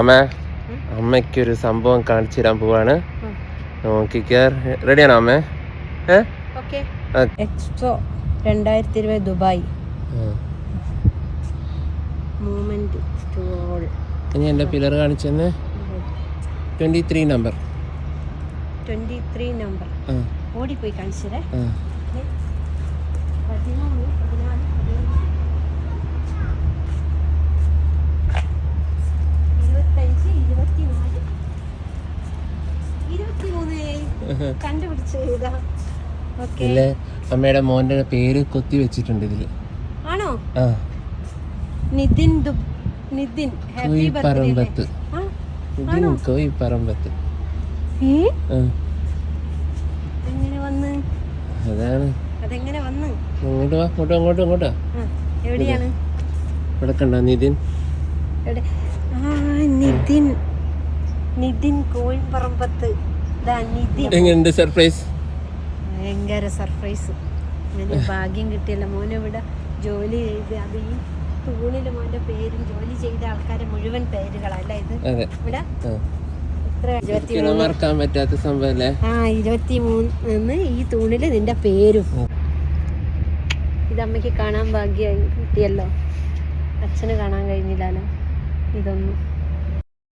അമ്മ അമ്മയ്ക്കൊരു സംഭവം കാണിച്ചു തരാൻ പോവാണ്. നോക്കിക്കേ, റെഡിയാണോ അമ്മേ? Expo 2020 Dubai movement stall. ഇനി എൻ്റെ പില്ലർ കാണിച്ചെന്ന് 23 നമ്പർ ഓടിപ്പോയി കാണിച്ചതേ. 23 കണ്ടുപിടിച്ചതാ. ഇതില് അമ്മയുടെ മോന്റെ പേര് കൊത്തി വെച്ചിട്ടുണ്ട് ഇതില്. ആണോ? Nithin happy birthday. കോയിപ്പറമ്പത്ത്. എങ്ങനെ വന്ന്? അതാണ്. അതെങ്ങനെ വന്ന്? അങ്ങോട്ടോ. എവിടെയാണ്? ഇവിടെ കണ്ടോ നിതിൻ? നിതിൻ കോയിപ്പറമ്പത്ത്. എങ്ങനെയുണ്ട് സർപ്രൈസ്? ഭയങ്കര സർപ്രൈസ്. അങ്ങനെ ഭാഗ്യം കിട്ടിയല്ല. മോനെ ഇവിടെ ജോലി ചെയ്ത് അത് ഈ തൂണില് മോന്റെ പേരും ജോലി ചെയ്ത ആൾക്കാരെ മുഴുവൻ പേരുകളല്ല ഇത്. ഇവിടെ മറക്കാൻ പറ്റാത്ത സംഭവല്ലേ? 23 ഈ തൂണില് നിന്റെ പേരും. ഇതമ്മയ്ക്ക് കാണാൻ ഭാഗ്യമായി കിട്ടിയല്ലോ. അച്ഛന് കാണാൻ കഴിഞ്ഞില്ലല്ലോ ഇതൊന്നും.